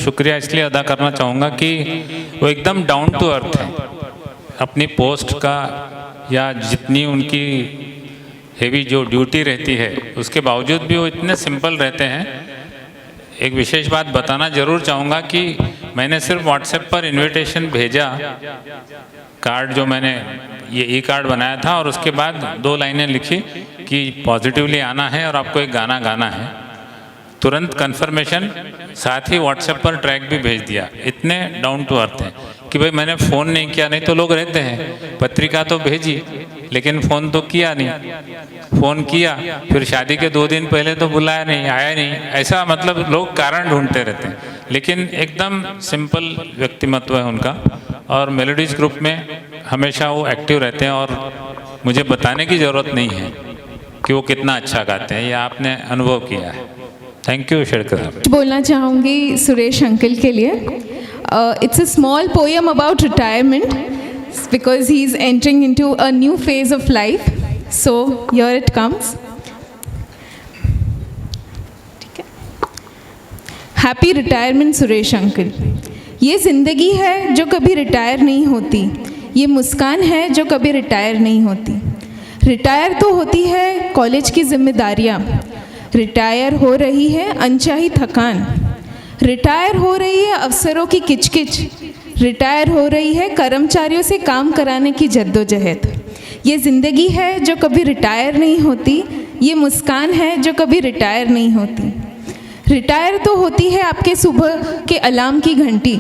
शुक्रिया इसलिए अदा करना चाहूँगा कि वो एकदम डाउन टू अर्थ है। अपनी पोस्ट का या जितनी उनकी हेवी जो ड्यूटी रहती है उसके बावजूद भी वो इतने सिंपल रहते हैं। एक विशेष बात बताना ज़रूर चाहूँगा कि मैंने सिर्फ व्हाट्सएप पर इनविटेशन भेजा, कार्ड जो मैंने ये ई कार्ड बनाया था, और उसके बाद 2 लाइनें लिखी कि पॉजिटिवली आना है और आपको एक गाना गाना है। तुरंत कंफर्मेशन, साथ ही व्हाट्सएप पर ट्रैक भी भेज दिया। इतने डाउन टू अर्थ हैं कि भाई मैंने फ़ोन नहीं किया, नहीं तो लोग रहते हैं पत्रिका तो भेजी लेकिन फ़ोन तो किया नहीं, फ़ोन किया फिर शादी के 2 दिन पहले तो बुलाया नहीं, आया नहीं, ऐसा मतलब लोग कारण ढूंढते रहते हैं। लेकिन एकदम सिंपल व्यक्तिमत्व है उनका, और मेलोडीज ग्रुप में हमेशा वो एक्टिव रहते हैं और मुझे बताने की ज़रूरत नहीं है कि वो कितना अच्छा गाते हैं, ये आपने अनुभव किया है। थैंक यू शेरकर साहब। बोलना चाहूँगी सुरेश अंकल के लिए। It's a small poem about retirement because he is entering into a new phase of life, so here it comes. ठीक है। Happy retirement Suresh uncle. ये ज़िंदगी है जो कभी रिटायर नहीं होती, ये मुस्कान है जो कभी रिटायर नहीं होती। रिटायर तो होती है कॉलेज की जिम्मेदारियाँ, रिटायर हो रही है अनचाही थकान, रिटायर हो रही है अफसरों की किचकिच, रिटायर हो रही है कर्मचारियों से काम कराने की जद्दोजहद। ये ज़िंदगी है जो कभी रिटायर नहीं होती, ये मुस्कान है जो कभी रिटायर नहीं होती। रिटायर तो होती है आपके सुबह के अलार्म की घंटी,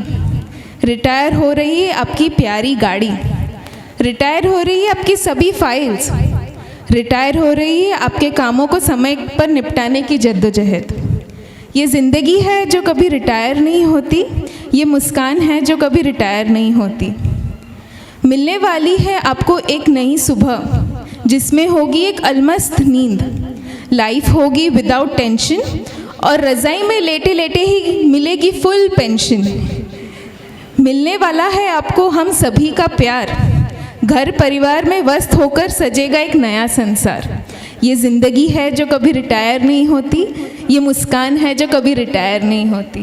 रिटायर हो रही है आपकी प्यारी गाड़ी, रिटायर हो रही है आपकी सभी फाइल्स, रिटायर हो रही है आपके कामों को समय पर निपटाने की जद्दोजहद। ये ज़िंदगी है जो कभी रिटायर नहीं होती, ये मुस्कान है जो कभी रिटायर नहीं होती। मिलने वाली है आपको एक नई सुबह जिसमें होगी एक अलमस्त नींद, लाइफ होगी विदाउट टेंशन और रज़ाई में लेटे लेटे ही मिलेगी फुल पेंशन। मिलने वाला है आपको हम सभी का प्यार, घर परिवार में व्यस्त होकर सजेगा एक नया संसार। ये ज़िंदगी है जो कभी रिटायर नहीं होती, ये मुस्कान है जो कभी रिटायर नहीं होती।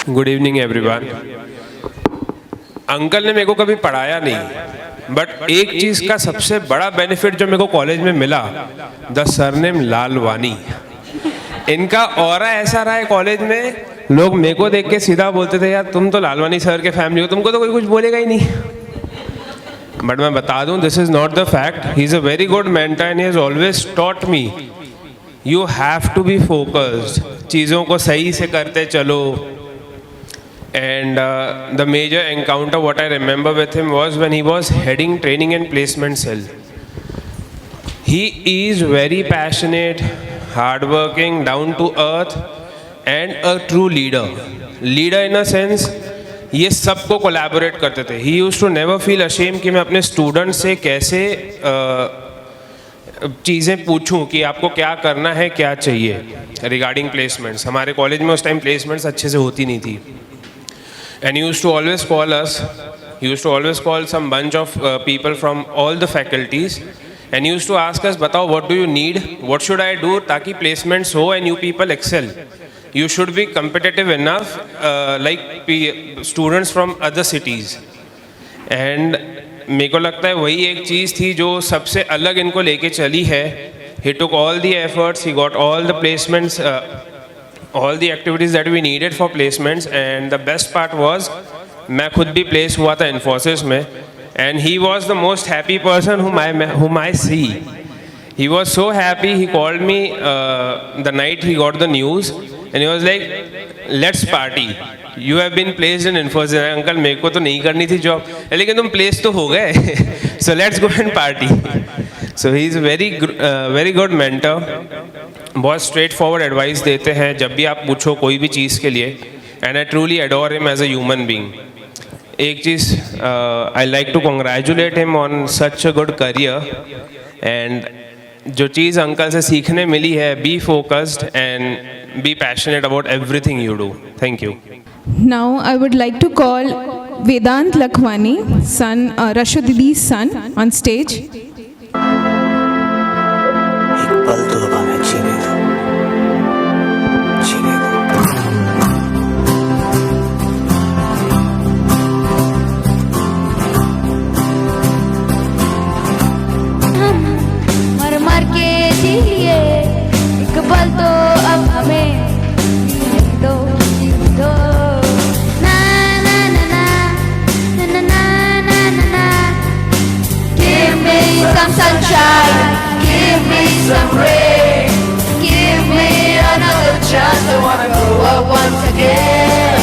Good evening everyone. अंकल ने मेरे को कभी पढ़ाया नहीं, बट एक चीज़ का सबसे बड़ा बेनिफिट जो मेरे को कॉलेज में मिला, द सरनेम लालवानी। इनका ऑरा ऐसा रहा है कॉलेज में, लोग मेरे को देख के सीधा बोलते थे यार तुम तो लालवानी सर के फैमिली हो, तुमको तो कोई कुछ बोलेगा ही नहीं। बट मैं बता दूं, this is not the fact. He is a very good mentor and he has always taught me you have to be focused, चीज़ों को सही से करते चलो। And the major encounter what I remember with him was when he was heading training and placement cell. He is very passionate, hardworking, down to earth and a true leader. Leader in a sense, ये सबको collaborate करते थे. He used to never feel ashamed कि मैं अपने students से कैसे चीज़ें पूछूं कि आपको क्या करना है, क्या चाहिए regarding placements. हमारे कॉलेज में उस टाइम placements अच्छे से होती नहीं थी. And he used to always call us, he used to always call some bunch of people from all the faculties and he used to ask us, बताओ what do you need, what should I do ताकि placements हो and you people excel. You should be competitive enough like students from other cities. And मेरे को लगता है वही एक चीज़ थी जो सबसे अलग इनको लेके चली है. He took all the efforts, he got all the placements, all the activities that we needed for placements, and the best part was मैं खुद भी place हुआ था Infosys में, and he was the most happy person whom I see. He was so happy. He called me the night he got the news and he was like, let's party. You have been placed in Infosys. Uncle मेरे को तो नहीं करनी थी job, लेकिन तुम place तो हो गए, so let's go and party. So he is a very good mentor. बहुत स्ट्रेट फॉरवर्ड एडवाइस देते हैं जब भी आप पूछो कोई भी चीज़ के लिए, and I truly adore him as a human being. एक चीज़ I like to congratulate him on such a good career, and जो चीज़ अंकल से सीखने मिली है, be focused and be passionate about everything you do. Thank you. Now I would like to call Vedant Lakhwani, son Rashu दीदी's son, on stage. एक पल तो हमें जीने दो, जीने दो. me some rain, give me another chance. I wanna go out once again.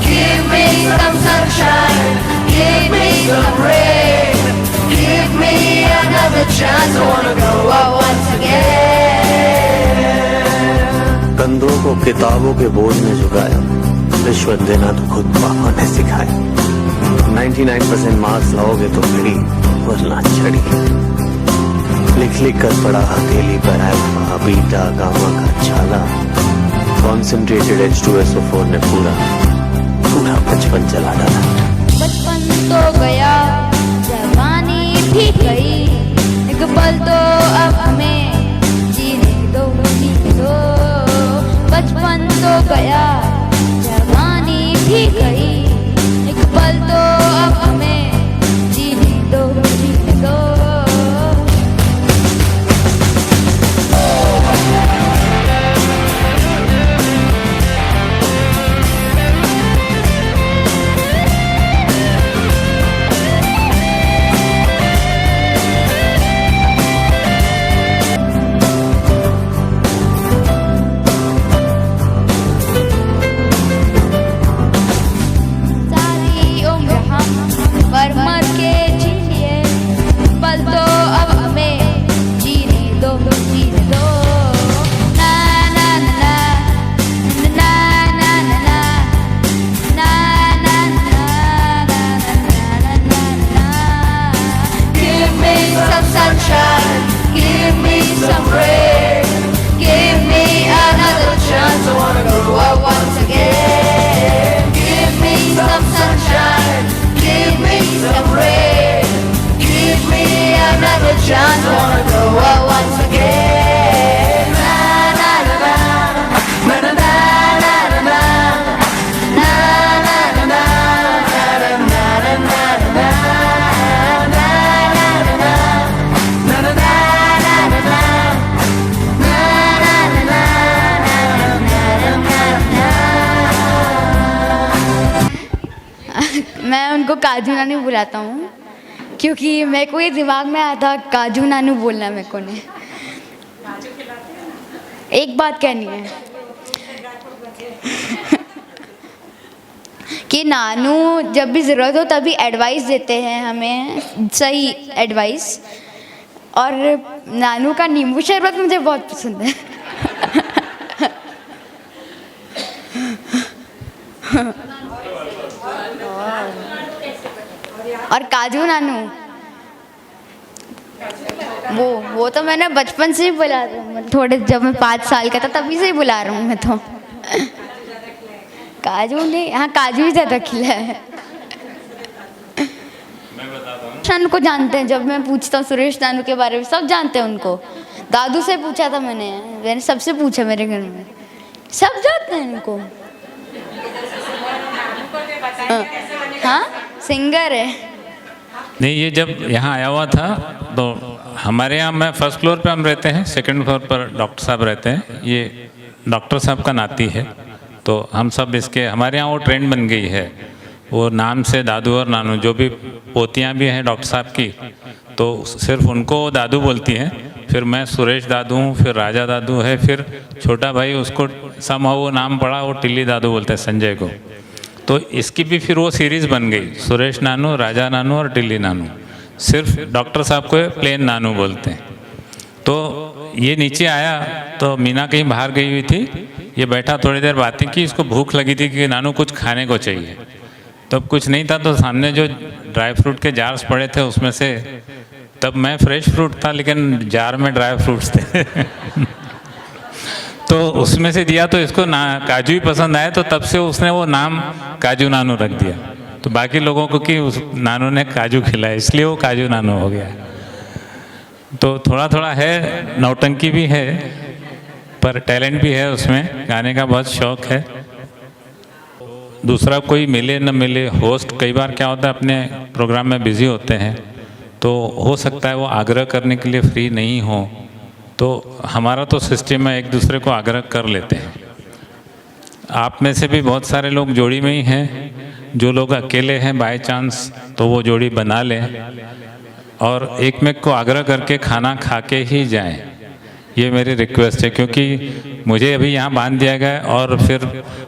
Give me some sunshine, give me some rain, give me another chance. I wanna go out once again. कंधों को किताबों के बोझ ने झुकाया, रिश्वत देना तो खुद पापा ने सिखाया। 99% मार्क्स लाओगे तो खड़ी वरना छड़ी। लिख लिख कर पढ़ा हथेली पर अल्फा बीटा गामा का छाला। कॉन्सेंट्रेटेड H2SO4 ने पूरा बचपन चला डाला। बचपन तो गया, जवानी भी गई, एक पल तो अब हमें जीने दो, जीने दो। बचपन तो गया, जवानी भी गई, एक पल तो अब हमें जीने दो, जीने दो। सारी उम्र हम मर मर के जी लिए, पल तो अब हमें जीने दो, जीने दो। ना ना ना ना ना ना ना ना ना ना ना ना। Give me some sunshine, give me some rain, give me another chance. I wanna go out once again. Give me some sunshine, give me some rain, give me another chance. I wanna go out once again. Na na na na na na na na na na na na na मैं उनको काजू नानू बुलाता हूँ, क्योंकि मेरे को ये दिमाग में आया था काजू नानू बोलना है मेरे को ने। एक बात कहनी है कि नानू जब भी ज़रूरत हो तभी एडवाइस देते हैं हमें, सही एडवाइस। और नानू का नींबू शरबत मुझे बहुत पसंद है। और काजू नानू वो तो मैंने बचपन से ही बुला रहा हूँ, थोड़े जब मैं 5 साल का था तभी से ही बुला रहा हूँ मैं तो। काजू नहीं, हाँ काजू ही ज़्यादा खिला है। नानू को जानते हैं, जब मैं पूछता हूँ सुरेश नानू के बारे में सब जानते हैं उनको। दादू से पूछा था मैंने सबसे पूछा, मेरे घर में सब जानते हैं उनको। हाँ सिंगर है। नहीं, ये जब यहाँ आया हुआ था तो हमारे यहाँ मैं फर्स्ट फ्लोर पे हम रहते हैं, सेकंड फ्लोर पर डॉक्टर साहब रहते हैं। ये डॉक्टर साहब का नाती है, तो हम सब इसके हमारे यहाँ वो ट्रेंड बन गई है, वो नाम से दादू और नानू। जो भी पोतियाँ भी हैं डॉक्टर साहब की, तो सिर्फ उनको वो दादू बोलती हैं। फिर मैं सुरेश दादू हूँ, फिर राजा दादू है, फिर छोटा भाई उसको समहाउ वो नाम पड़ा, वो टिल्ली दादू बोलते हैं संजय को। तो इसकी भी फिर वो सीरीज़ बन गई, सुरेश नानू, राजा नानू और टिल्ली नानू। सिर्फ डॉक्टर साहब को प्लेन नानू बोलते हैं। तो ये नीचे आया तो मीना कहीं बाहर गई हुई थी, ये बैठा थोड़ी देर बातें की, इसको भूख लगी थी कि नानू कुछ खाने को चाहिए। तो अब कुछ नहीं था, तो सामने जो ड्राई फ्रूट के जार्स पड़े थे उसमें से, तब मैं फ्रेश फ्रूट था लेकिन जार में ड्राई फ्रूट्स थे तो उसमें से दिया, तो इसको काजू ही पसंद आया, तो तब से उसने वो नाम काजू नानू रख दिया। तो बाकी लोगों को कि उस नानू ने काजू खिलाया, इसलिए वो काजू नानू हो गया। तो थोड़ा थोड़ा है, नौटंकी भी है, पर टैलेंट भी है उसमें, गाने का बहुत शौक है। दूसरा कोई मिले न मिले होस्ट, कई बार क्या होता है अपने प्रोग्राम में बिज़ी होते हैं, तो हो सकता है वो आग्रह करने के लिए फ्री नहीं हो, तो हमारा तो सिस्टम है एक दूसरे को आग्रह कर लेते हैं। आप में से भी बहुत सारे लोग जोड़ी में ही हैं, जो लोग अकेले हैं बाय चांस तो वो जोड़ी बना लें और एक में को आग्रह करके खाना खा के ही जाएं। ये मेरी रिक्वेस्ट है, क्योंकि मुझे अभी यहाँ बांध दिया गया है और फिर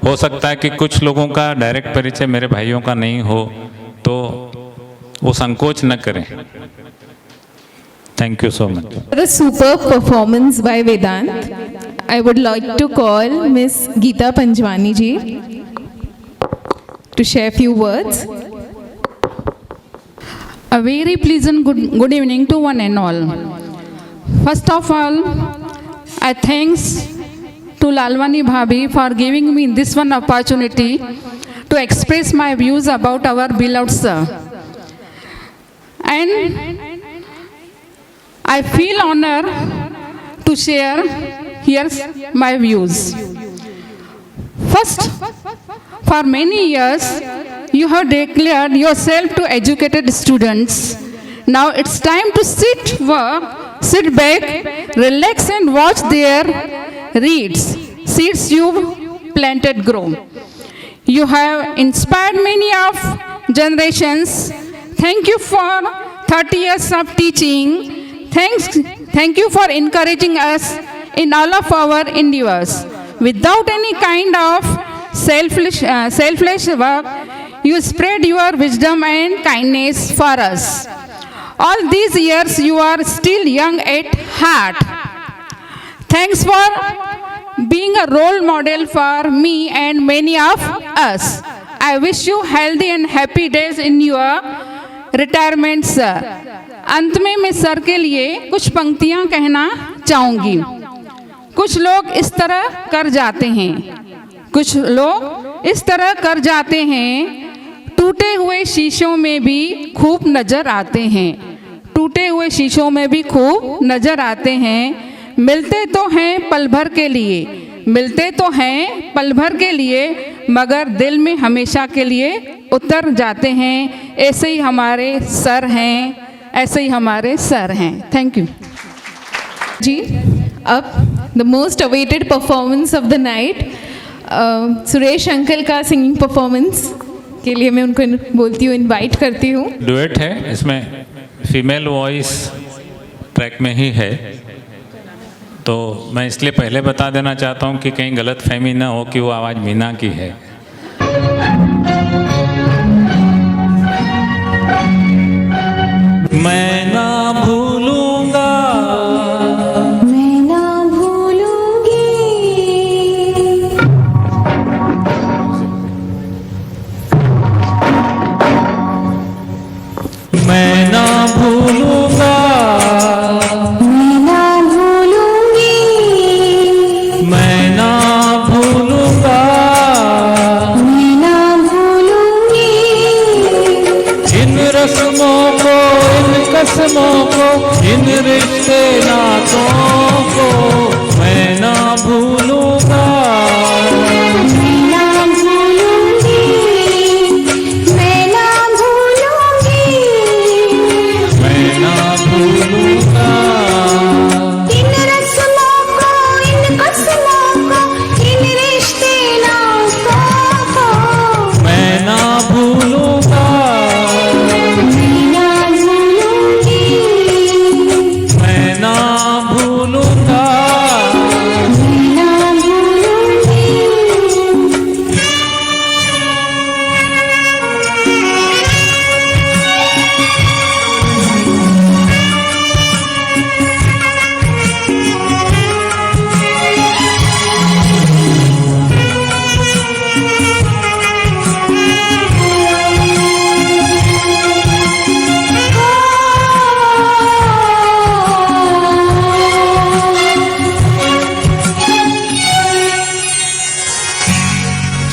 हो सकता है कि कुछ लोगों का डायरेक्ट परिचय मेरे भाइयों का नहीं हो, तो वो संकोच न करें। Thank you so much. For the superb performance by Vedant, I would like to call Miss Geeta Panjwani ji to share few words. A very pleasant good evening to one and all. First of all, I thanks to Lalwani Bhabhi for giving me this one opportunity to express my views about our beloved sir. And I feel honored to share here my views. First, for many years, you have declared yourself to educated students. Now it's time to sit back, relax and watch their seeds you've planted grow. You have inspired many of generations. Thank you for 30 years of teaching. Thank you for encouraging us in all of our endeavors. Without any kind of selfless work, you spread your wisdom and kindness for us. All these years you are still young at heart. Thanks for being a role model for me and many of us. I wish you healthy and happy days in your retirement, sir. अंत में मैं sir के लिए कुछ पंक्तियां कहना चाहूँगी। कुछ लोग इस तरह कर जाते हैं, टूटे हुए शीशों में भी खूब नज़र आते हैं, मिलते तो हैं पल भर के लिए, मगर दिल में हमेशा के लिए उतर जाते हैं। ऐसे ही हमारे सर हैं। थैंक यू जी। अब the most awaited performance of the night, Suresh uncle का सिंगिंग परफॉर्मेंस के लिए मैं उनको बोलती हूँ, इनवाइट करती हूँ। डुएट है, इसमें फीमेल वॉइस ट्रैक में ही है, तो मैं इसलिए पहले बता देना चाहता हूँ कि कहीं गलत फहमी ना हो कि वो आवाज़ मीना की है। मैं ना भूलूंगा, मैं ना भूलूंगा, मैं ना भूलूंगा, इन रस्मों को, इन कसमों को, इन रिश्ते नातों को मैं ना भूलूंगा।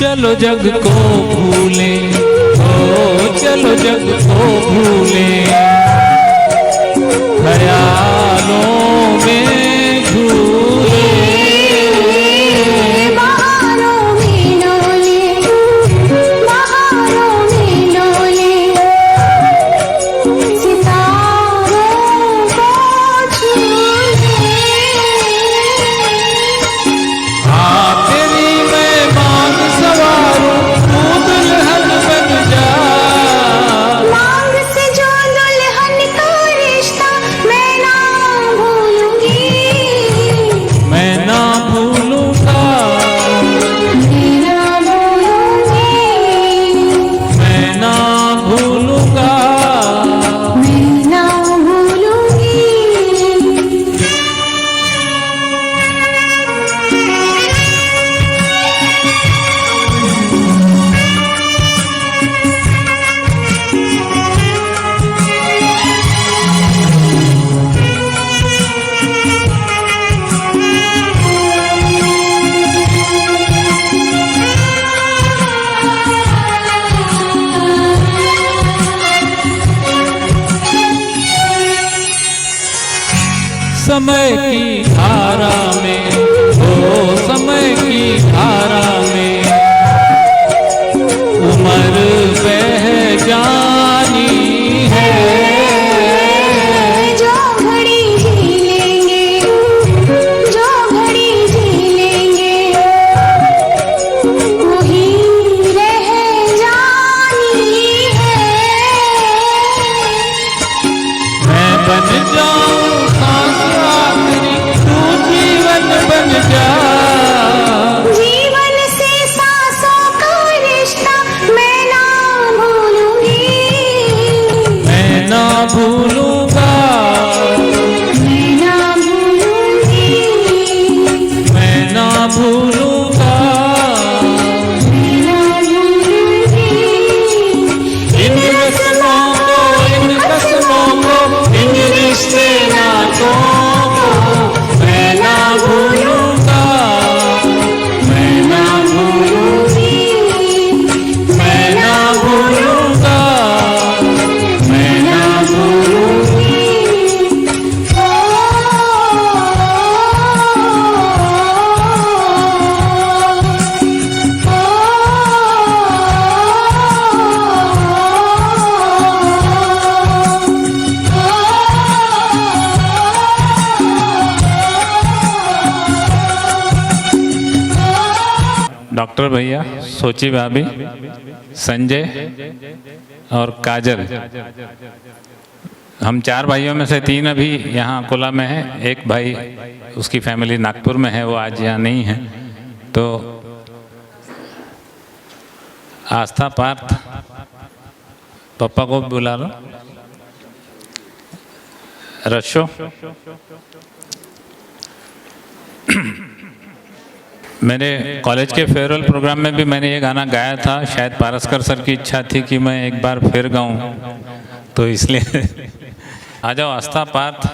चलो जग को भूले, चलो जग को भूले, ख्यालों में झूले, मांग से जो दुल्हन का रिश्ता मैं ना भूलूंगी। समय की धारा में, ओ समय की धारा में उम्र बह जानी है। जो घड़ी जी लेंगे, जो घड़ी जी लेंगे, वही रह जानी है। मैं बन जाऊं सांस आखिरी, तू जीवन बन जा। जीवन से सांसों का रिश्ता मैं ना भूलूंगी, मैं ना भूलूंगा, मैं ना भूलूंगी, मैं ना भूलूंगा। मैं ना भूलूंगी। इन रस्मों को, इन कसमों को, इन रिश्ते नातों को मैं ना भूलूंगा, मैं ना भूलूंगी, मैं ना भूलूंगा, मैं ना भूलूंगी। डॉक्टर भैया, सोची भाभी, संजय और काजल, हम 4 भाइयों में से 3 अभी यहाँ अकोला में है। एक भाई उसकी फैमिली नागपुर में है, वो आज यहाँ नहीं है। तो आस्था पार्थ, पापा को बुला लो। रशो, मेरे कॉलेज के फेयरवेल प्रोग्राम में भी मैंने ये गाना गाया था। शायद पारस्कर सर की इच्छा थी कि मैं एक बार फिर गाऊं, तो इसलिए आ जाओ आस्था Partha.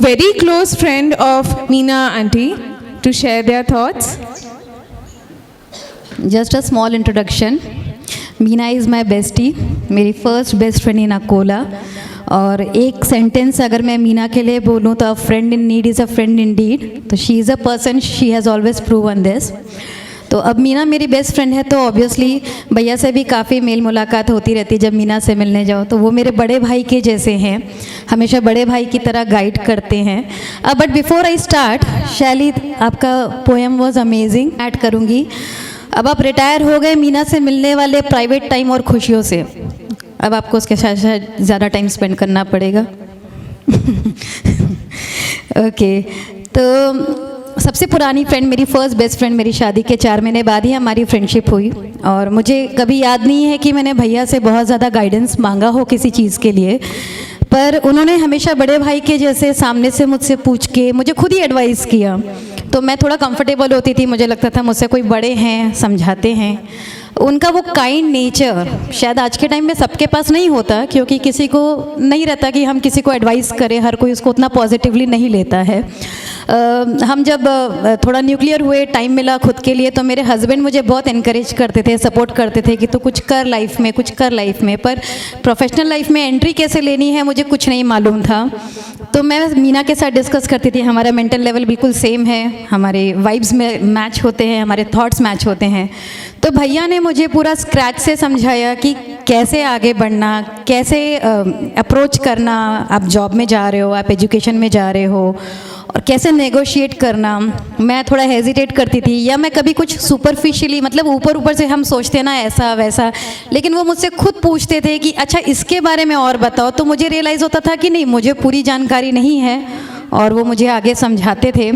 Very close friend of Meena auntie to share their thoughts. Just a small introduction. Meena is my bestie, मेरी first best friend in Akola. और एक सेंटेंस अगर मैं मीना के लिए बोलूँ तो a friend in need is a friend indeed. तो she is a person, she has always proven this. तो अब मीना मेरी बेस्ट फ्रेंड है, तो ऑब्वियसली भैया से भी काफ़ी मेल मुलाकात होती रहती है। जब मीना से मिलने जाओ तो वो मेरे बड़े भाई के जैसे हैं, हमेशा बड़े भाई की तरह गाइड करते हैं। बट बिफोर आई स्टार्ट, शैली आपका पोएम वाज अमेजिंग, ऐड करूँगी। अब आप रिटायर हो गए मीना से मिलने वाले प्राइवेट टाइम और खुशियों से, अब आपको उसके साथ शायद ज़्यादा टाइम स्पेंड करना पड़ेगा। ओके, तो सबसे पुरानी फ्रेंड, मेरी फर्स्ट बेस्ट फ्रेंड, मेरी शादी के 4 महीने बाद ही हमारी फ्रेंडशिप हुई। और मुझे कभी याद नहीं है कि मैंने भैया से बहुत ज़्यादा गाइडेंस मांगा हो किसी चीज़ के लिए, पर उन्होंने हमेशा बड़े भाई के जैसे सामने से मुझसे पूछ के मुझे खुद ही एडवाइस किया। तो मैं थोड़ा कंफर्टेबल होती थी, मुझे लगता था मुझसे कोई बड़े हैं, समझाते हैं। उनका वो काइंड नेचर शायद आज के टाइम में सबके पास नहीं होता, क्योंकि किसी को नहीं रहता कि हम किसी को एडवाइस करें, हर कोई उसको उतना पॉजिटिवली नहीं लेता है। हम जब थोड़ा न्यूक्लियर हुए, टाइम मिला खुद के लिए, तो मेरे हस्बैंड मुझे बहुत इनकरेज करते थे, सपोर्ट करते थे कि तू कुछ कर लाइफ में, कुछ कर लाइफ में। पर प्रोफेशनल लाइफ में एंट्री कैसे लेनी है मुझे कुछ नहीं मालूम था। तो मैं मीना के साथ डिस्कस करती थी, हमारा मेंटल लेवल बिल्कुल सेम है, हमारे वाइब्स में मैच होते हैं, हमारे थॉट्स मैच होते हैं। तो भैया ने मुझे पूरा स्क्रैच से समझाया कि कैसे आगे बढ़ना, कैसे अप्रोच करना। आप जॉब में जा रहे हो, आप एजुकेशन में जा रहे हो, और कैसे नेगोशिएट करना। मैं थोड़ा हेजिटेट करती थी, या मैं कभी कुछ सुपरफिशियली, मतलब ऊपर ऊपर से हम सोचते ना ऐसा वैसा, लेकिन वो मुझसे खुद पूछते थे कि अच्छा इसके बारे में और बताओ। तो मुझे रियलाइज़ होता था कि नहीं, मुझे पूरी जानकारी नहीं है, और वो मुझे आगे समझाते थे।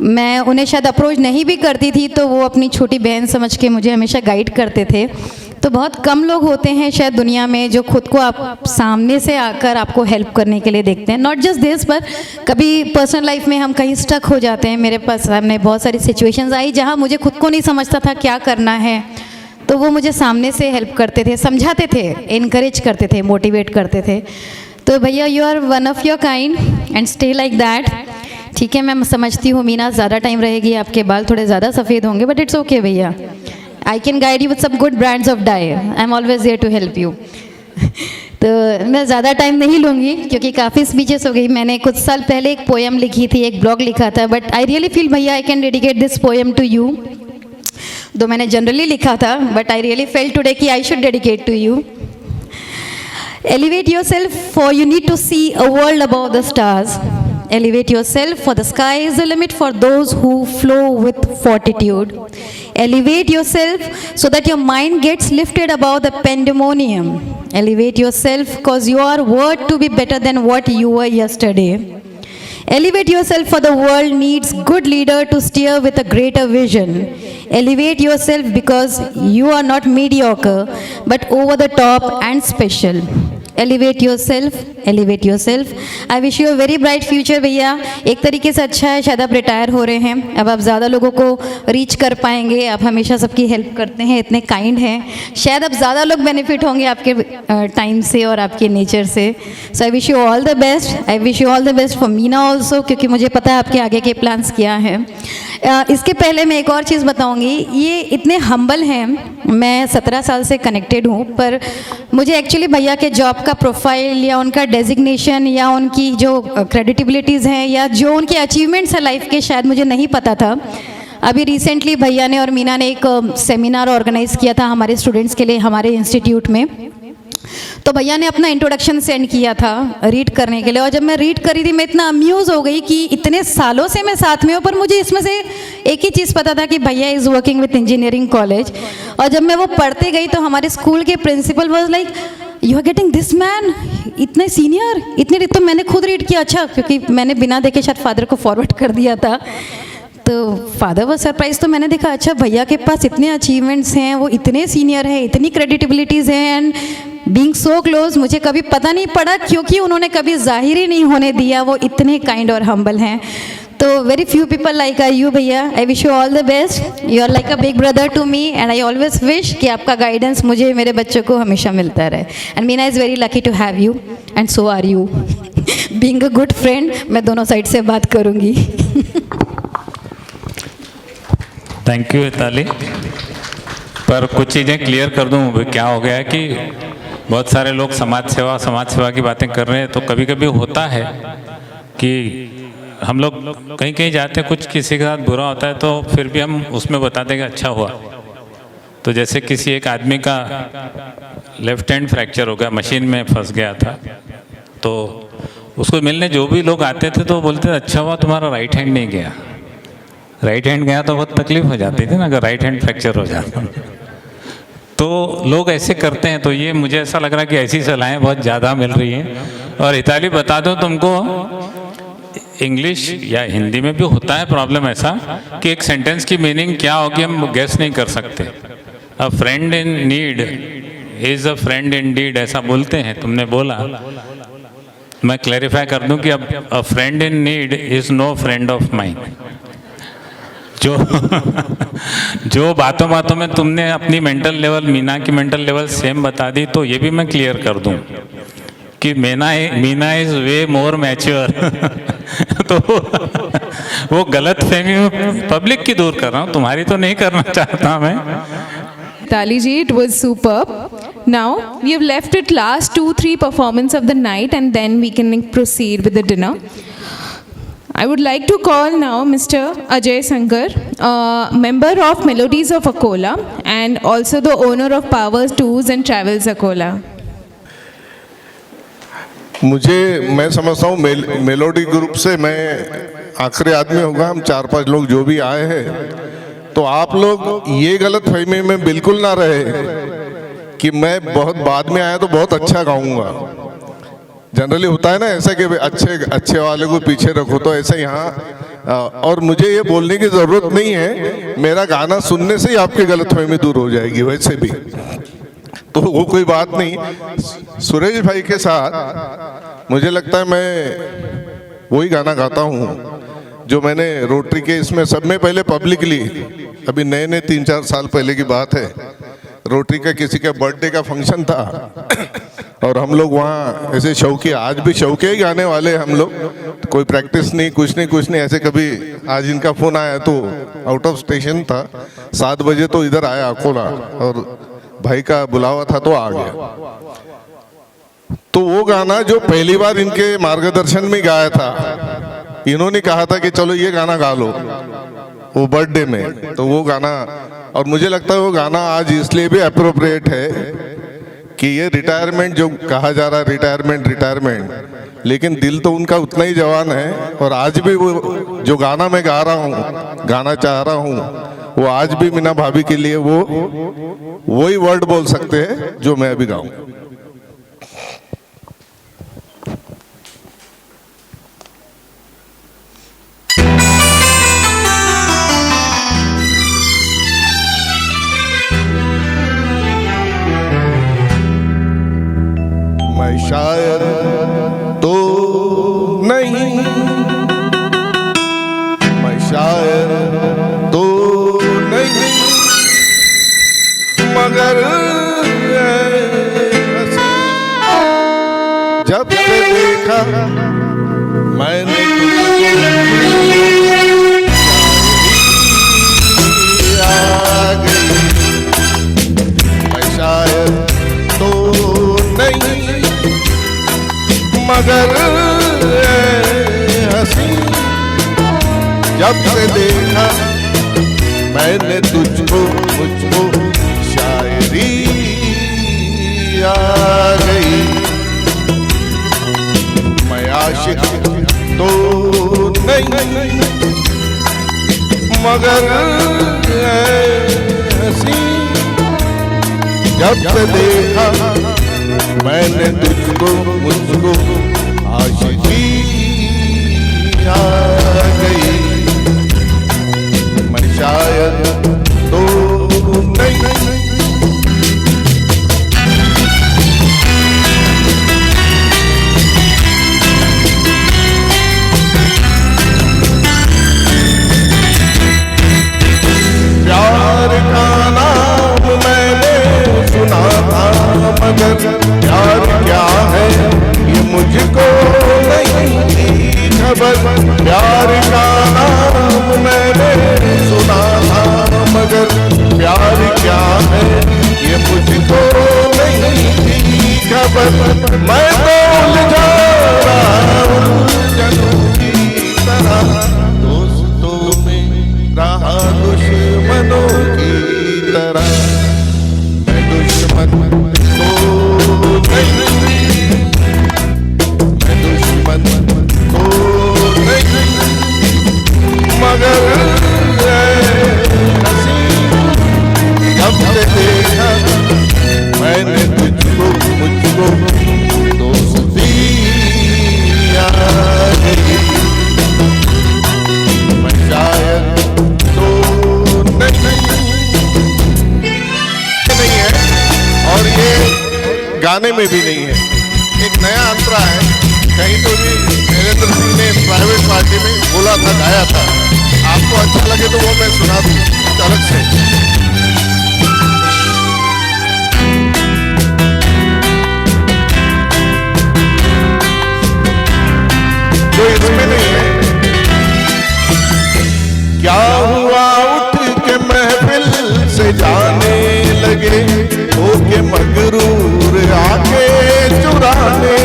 मैं उन्हें शायद अप्रोच नहीं भी करती थी, तो वो अपनी छोटी बहन समझ के मुझे हमेशा गाइड करते थे। तो बहुत कम लोग होते हैं शायद दुनिया में जो खुद को आप सामने से आकर आपको हेल्प करने के लिए देखते हैं। नॉट जस्ट दिस, पर कभी पर्सनल लाइफ में हम कहीं स्टक हो जाते हैं। मेरे पास सामने बहुत सारी सिचुएशंस आई जहां मुझे खुद को नहीं समझता था क्या करना है। तो वो मुझे सामने से हेल्प करते थे, समझाते थे, इनकरेज करते थे, मोटिवेट करते थे। तो भैया you are one of your kind and stay like that. ठीक है, मैं समझती हूँ मीना ज़्यादा टाइम रहेगी, आपके बाल थोड़े ज़्यादा सफ़ेद होंगे, बट इट्स ओके भैया। I can guide you with some good brands of dye, I am always there to help you. तो मैं ज़्यादा टाइम नहीं लूँगी क्योंकि काफ़ी स्पीचेस हो गई। मैंने कुछ साल पहले एक पोएम लिखी थी, एक ब्लॉग लिखा था, बट आई रियली फील भैया I can dedicate this poem to you. Though मैंने जनरली लिखा था, but I really felt today कि I should dedicate to you. Elevate yourself, for you need to see a world above the stars. Elevate yourself, for the sky is the limit for those who flow with fortitude. Elevate yourself so that your mind gets lifted above the pandemonium. Elevate yourself because you are worth to be better than what you were yesterday. Elevate yourself, for the world needs good leader to steer with a greater vision. Elevate yourself because you are not mediocre, but over the top and special. Elevate yourself, elevate yourself. I wish you a very bright future भैया। एक तरीके से अच्छा है, शायद आप retire हो रहे हैं, अब आप ज़्यादा लोगों को रीच कर पाएंगे, आप हमेशा सबकी हेल्प करते हैं, इतने काइंड हैं, शायद अब ज़्यादा लोग बेनिफिट होंगे आपके टाइम से और आपके नेचर से। So I wish you all the best. I wish you all the best for Meena also, क्योंकि मुझे पता है आपके आगे के प्लान्स क्या हैं। इसके पहले मैं एक और चीज़ बताऊंगी, ये इतने हम्बल हैं, मैं 17 साल से कनेक्टेड हूँ, पर मुझे एक्चुअली भैया के जॉब का प्रोफाइल या उनका डेजिग्नेशन या उनकी जो क्रेडिटिबिलिटीज़ हैं या जो उनके अचीवमेंट्स हैं लाइफ के, शायद मुझे नहीं पता था। अभी रिसेंटली भैया ने और मीना ने एक सेमिनार ऑर्गेनाइज़ किया था हमारे स्टूडेंट्स के लिए हमारे इंस्टीट्यूट में। तो भैया ने अपना इंट्रोडक्शन सेंड किया था रीड करने के लिए, और जब मैं रीड करी थी मैं इतना अम्यूज़ हो गई कि इतने सालों से मैं साथ में हूँ, पर मुझे इसमें से एक ही चीज़ पता था कि भैया is working with engineering college. और जब मैं वो पढ़ते गई तो हमारे स्कूल के principal was like, you are getting this man, इतने सीनियर, इतने। तो मैंने खुद रीड किया, अच्छा, क्योंकि मैंने बिना देखे शायद फादर को फॉरवर्ड कर दिया था, तो फादर वो सरप्राइज। तो मैंने देखा अच्छा भैया के पास इतने अचीवमेंट्स हैं, वो इतने सीनियर हैं, इतनी क्रेडिटिबिलिटीज़ हैं, एंड बीइंग सो क्लोज मुझे कभी पता नहीं पड़ा, क्योंकि उन्होंने कभी जाहिर ही नहीं होने दिया, वो इतने काइंड और हम्बल हैं। तो very few people like I you भैया। I wish you all the best. You are like a big brother to me, and I always wish कि आपका गाइडेंस मुझे, मेरे बच्चों को हमेशा मिलता रहे। And Meena is very lucky to have you, and so are you. Being a good friend, मैं दोनों साइड से बात करूँगी। Thank you Hitali. पर कुछ चीज़ें क्लियर कर दूँ, क्या हो गया है कि बहुत सारे लोग समाज सेवा की बातें कर रहे हैं, तो कभी कभी होता है कि हम लोग कहीं कहीं जाते हैं, कुछ किसी के साथ बुरा होता है तो फिर भी हम उसमें बताते हैं कि अच्छा हुआ। तो जैसे किसी एक आदमी का लेफ्ट हैंड फ्रैक्चर हो गया, मशीन में फंस गया था, तो उसको मिलने जो भी लोग आते थे तो बोलते थे अच्छा हुआ तुम्हारा राइट हैंड नहीं गया। राइट हैंड गया तो बहुत तकलीफ हो जाती थी ना, अगर राइट हैंड फ्रैक्चर हो जाता। तो लोग ऐसे करते हैं, तो ये मुझे ऐसा लग रहा है कि ऐसी सलाहें बहुत ज़्यादा मिल रही हैं। और हिताली बता दो तुमको, इंग्लिश या हिंदी में भी होता है प्रॉब्लम ऐसा कि एक सेंटेंस की मीनिंग क्या होगी हम गेस नहीं कर सकते। A friend in need is a friend indeed, ऐसा बोलते हैं, तुमने बोला। मैं क्लैरिफाई कर दूं कि अब a friend in need is no friend of mine. जो बातों बातों में तुमने अपनी मेंटल लेवल, मीना की मेंटल लेवल सेम बता दी, तो ये भी मैं क्लियर कर दूं कि Meena is way more mature. तो वो गलत फहमी पब्लिक की दूर कर रहा हूँ, तुम्हारी तो नहीं करना चाहता मैं। Tali ji, it was superb. Now we have left it last 2-3 performance of the night, and then we can proceed with the dinner. I would like to call now Mr. Ajay Sankar, member of Melodies of Akola and also the owner of Powers Tours and Travels Akola. मैं समझता हूँ melody group से मैं आखिरी आदमी होगा, हम 4-5 लोग जो भी आए हैं, तो आप लोग ये गलत फहमी में बिल्कुल ना रहे कि मैं बहुत बाद में आया तो बहुत अच्छा गाऊंगा। जनरली होता है ना ऐसा कि अच्छे वाले को पीछे रखो, तो ऐसे यहाँ। और मुझे ये बोलने की ज़रूरत नहीं है, मेरा गाना सुनने से ही आपकी गलतफहमी दूर हो जाएगी वैसे भी, तो वो कोई बात नहीं। सुरेश भाई के साथ मुझे लगता है मैं वही गाना गाता हूँ जो मैंने रोटरी के इसमें सब में पहले पब्लिकली, अभी नए 3-4 साल पहले की बात है, रोटरी का किसी का बर्थडे का फंक्शन था और हम लोग वहाँ ऐसे शौकी, आज भी शौकी ही गाने वाले हम लोग, कोई प्रैक्टिस नहीं, कुछ नहीं ऐसे। कभी आज इनका फोन आया तो आउट ऑफ स्टेशन था, 7 बजे तो इधर आया अकोला और भाई का बुलावा था तो आ गया। तो वो गाना जो पहली बार इनके मार्गदर्शन में गाया था, इन्होंने कहा था कि चलो ये गाना गा लो वो बर्थडे में, तो वो गाना, और मुझे लगता है वो गाना आज इसलिए भी अप्रोप्रिएट है कि ये रिटायरमेंट जो कहा जा रहा है, रिटायरमेंट, लेकिन दिल तो उनका उतना ही जवान है। और आज भी वो जो गाना मैं गा रहा हूँ, गाना चाह रहा हूँ, वो आज भी मीना भाभी के लिए वही वर्ड बोल सकते हैं जो मैं अभी गाऊं। मैं शायर तो नहीं, मैं शायर तो नहीं, मगर जब से देखा मैंने आ गई। मैं शायर तो नहीं, मगर हंसी जब से देखा मैंने तुझको, मुझको शायरी आ गई। मैं आशिक तो नहीं, मगर हंसी जब से देखा मैंने तुझको, मुझको आशिकी आ गई। मैं शायद तो नहीं, प्यार का नाम मैंने सुना था, मगर प्यार क्या है ये मुझको नहीं थी खबर। प्यार का नाम मैंने सुना था, मगर प्यार क्या है ये मुझको नहीं थी खबर। मैं तो उलझा रहा उलझनों की तरह, दोस्तों में रहा दुश्मनों की तरह। मैं दुश्मन तो नहीं, मैं दुश्मन तो नहीं, मगर हंसी जब से देखा मैंने तुझको, मुझको दोस्ती आ गई। मैं शायद तो नहीं है और ये गाने में भी नहीं है, एक नया अंतरा है। कहीं तो भी नरेंद्र सिंह ने प्राइवेट पार्टी में बोला था, गाया था, आपको अच्छा लगे तो वो मैं सुना दूं कुछ अलग से। जो इसमें नहीं है। क्या हुआ उठ के महफिल से जाने लगे, होके मगरूर आके चुराने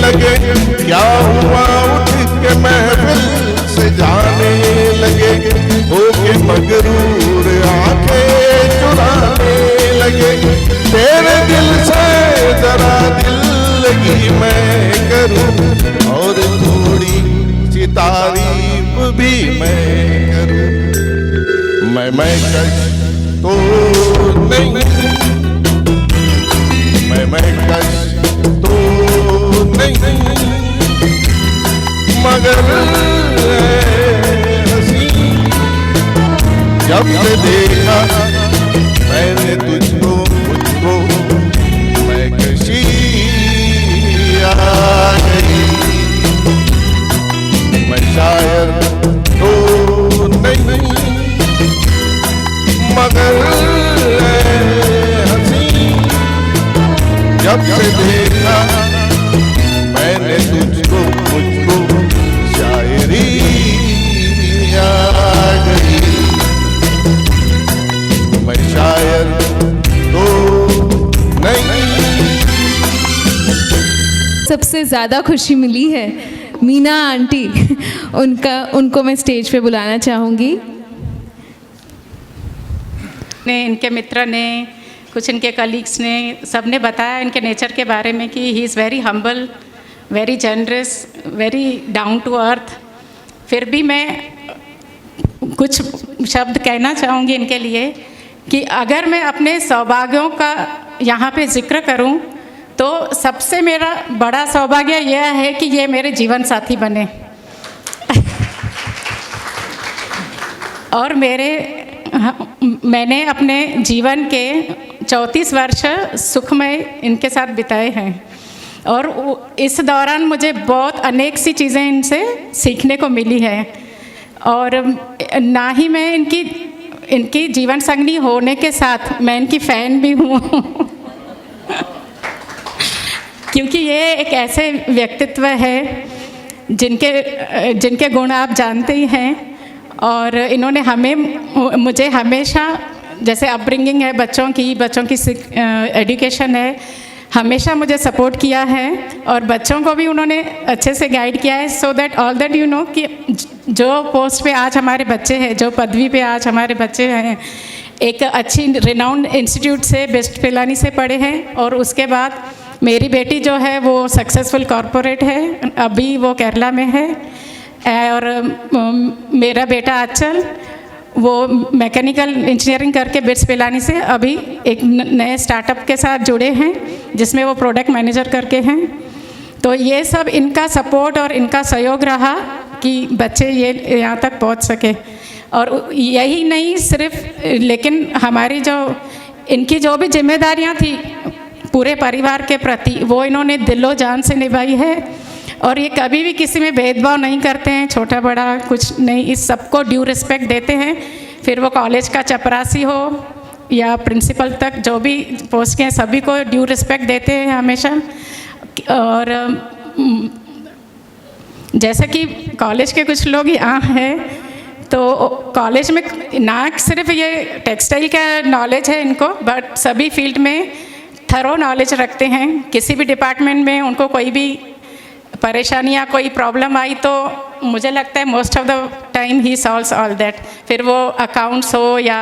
लगे। क्या हुआ उठ के महफिल से जाने लगे, होके मगरूर आके चुराने लगे। तेरे दिल से जरा दिल लगी मैं करूं और थोड़ी सी तारीफ भी मैं करूं। मैं कश तो नहीं, मैं कश तो नहीं, मगर हंसी जब से देखा मैंने तुझको, मुझको मैं कशी आ गई। मैं शायद तो नहीं, मगर हंसी ज़्यादा खुशी मिली है। मीना आंटी, उनको मैं स्टेज पे बुलाना चाहूँगी। इनके मित्र ने, कुछ इनके कलीग्स ने, सब ने बताया इनके नेचर के बारे में कि he is very humble, very generous, very down to earth. फिर भी मैं कुछ शब्द कहना चाहूँगी इनके लिए कि अगर मैं अपने सौभाग्यों का यहाँ पे जिक्र करूँ तो सबसे मेरा बड़ा सौभाग्य यह है कि ये मेरे जीवन साथी बने और मैंने अपने जीवन के 34 वर्ष सुखमय इनके साथ बिताए हैं और इस दौरान मुझे बहुत अनेक सी चीज़ें इनसे सीखने को मिली है। और ना ही मैं इनकी जीवन संगनी होने के साथ मैं इनकी फ़ैन भी हूँ क्योंकि ये एक ऐसे व्यक्तित्व है जिनके गुण आप जानते ही हैं। और इन्होंने मुझे हमेशा, जैसे अपब्रिंगिंग है बच्चों की एजुकेशन है, हमेशा मुझे सपोर्ट किया है और बच्चों को भी उन्होंने अच्छे से गाइड किया है, so that all that you know कि जो पोस्ट पे आज हमारे बच्चे हैं, जो पदवी पे आज हमारे बच्चे हैं, एक अच्छी रिनाउंड इंस्टीट्यूट से, बेस्ट पिलानी से पढ़े हैं। और उसके बाद मेरी बेटी जो है वो सक्सेसफुल कॉरपोरेट है, अभी वो केरला में है। और मेरा बेटा आंचल, वो मैकेनिकल इंजीनियरिंग करके बिट्स पिलानी से अभी एक नए स्टार्टअप के साथ जुड़े हैं जिसमें वो प्रोडक्ट मैनेजर करके हैं। तो ये सब इनका सपोर्ट और इनका सहयोग रहा कि बच्चे ये यहाँ तक पहुँच सके। और यही नहीं सिर्फ, लेकिन हमारी इनकी जो भी जिम्मेदारियाँ थी पूरे परिवार के प्रति, वो इन्होंने दिलो जान से निभाई है। और ये कभी भी किसी में भेदभाव नहीं करते हैं, छोटा बड़ा कुछ नहीं, इस सबको ड्यू रिस्पेक्ट देते हैं। फिर वो कॉलेज का चपरासी हो या प्रिंसिपल तक जो भी पोस्ट के हैं, सभी को ड्यू रिस्पेक्ट देते हैं हमेशा। और जैसे कि कॉलेज के कुछ लोग यहाँ हैं, तो कॉलेज में ना सिर्फ ये टेक्सटाइल का नॉलेज है इनको, बट सभी फील्ड में थरो नॉलेज रखते हैं। किसी भी डिपार्टमेंट में उनको कोई भी परेशानी या कोई प्रॉब्लम आई तो मुझे लगता है most of the time he solves all that. फिर वो अकाउंट्स हो या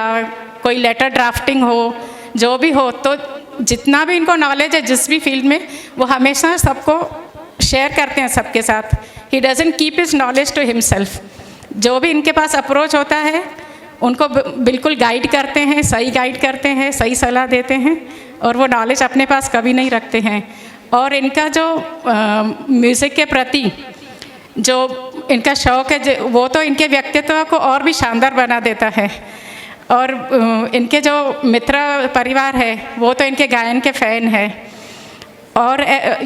कोई लेटर ड्राफ्टिंग हो, जो भी हो, तो जितना भी इनको नॉलेज है जिस भी फील्ड में, वो हमेशा सबको शेयर करते हैं सबके साथ। He doesn't keep his knowledge to himself. जो भी इनके पास अप्रोच होता है उनको बिल्कुल गाइड करते हैं, सही गाइड करते हैं, सही सलाह देते हैं और वो नॉलेज अपने पास कभी नहीं रखते हैं। और इनका जो म्यूज़िक के प्रति जो इनका शौक़ है, वो तो इनके व्यक्तित्व को और भी शानदार बना देता है। और इनके जो मित्र परिवार है वो तो इनके गायन के फ़ैन है। और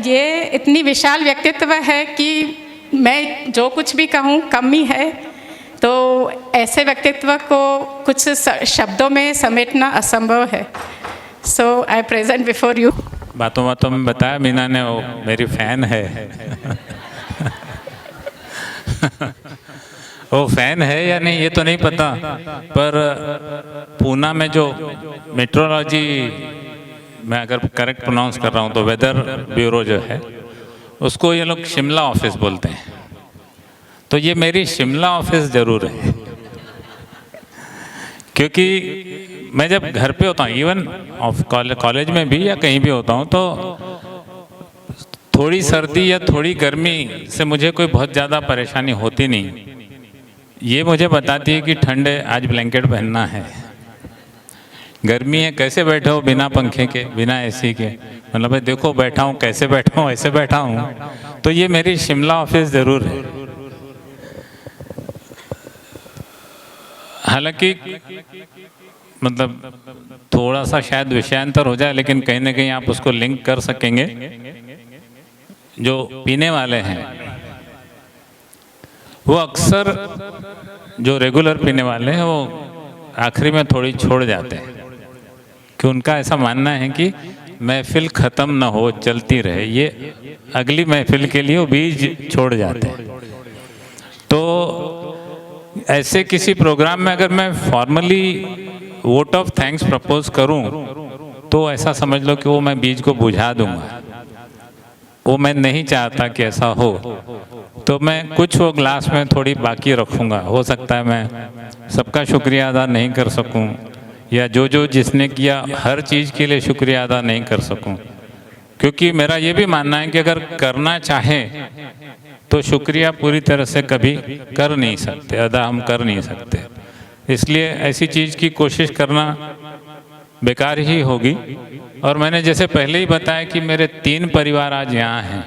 ये इतनी विशाल व्यक्तित्व है कि मैं जो कुछ भी कहूँ कम ही है। तो ऐसे व्यक्तित्व को कुछ शब्दों में समेटना असंभव है। सो आई प्रेजेंट बिफोर यू। बातों बातों में बताया मीना ने, वो मेरी फ़ैन है वो फ़ैन है या नहीं ये तो नहीं पता, पर पूना में जो मेट्रोलॉजी, मैं अगर करेक्ट प्रोनाउंस कर रहा हूँ तो वेदर ब्यूरो जो है, उसको ये लोग शिमला ऑफिस बोलते हैं। तो ये मेरी शिमला ऑफिस ज़रूर है, क्योंकि मैं जब घर पे होता हूँ, इवन कॉलेज में भी या कहीं भी होता हूँ, तो थोड़ी सर्दी या थोड़ी गर्मी से मुझे कोई बहुत ज़्यादा परेशानी होती नहीं। ये मुझे बताती है कि ठंड है, आज ब्लैंकेट पहनना है, गर्मी है, कैसे बैठे हो बिना पंखे के, बिना एसी के, मतलब भाई देखो बैठा हूँ, कैसे बैठा हूँ, ऐसे बैठा हूँ। तो ये मेरी शिमला ऑफिस ज़रूर है। हालांकि मतलब थोड़ा सा शायद विषयांतर हो जाए, लेकिन कहीं ना कहीं आप उसको लिंक कर सकेंगे। जो पीने वाले हैं वो अक्सर, जो रेगुलर पीने वाले हैं वो आखिरी में थोड़ी छोड़ जाते हैं, कि उनका ऐसा मानना है कि महफिल ख़त्म ना हो, चलती रहे, ये अगली महफिल के लिए वो बीज छोड़ जाते हैं। तो ऐसे किसी प्रोग्राम में अगर मैं formally vote of thanks propose करूं तो ऐसा समझ लो कि वो मैं बीज को बुझा दूंगा। वो मैं नहीं चाहता कि ऐसा हो, तो मैं कुछ वो ग्लास में थोड़ी बाकी रखूँगा। हो सकता है मैं सबका शुक्रिया अदा नहीं कर सकूँ, या जो जो जिसने किया हर चीज़ के लिए शुक्रिया अदा नहीं कर सकूँ, क्योंकि मेरा ये भी मानना है कि अगर करना चाहें तो शुक्रिया पूरी तरह से कभी कर नहीं सकते, अदा हम कर नहीं सकते। इसलिए ऐसी चीज़ की कोशिश करना बेकार ही होगी। और मैंने जैसे पहले ही बताया कि मेरे 3 परिवार आज यहाँ हैं,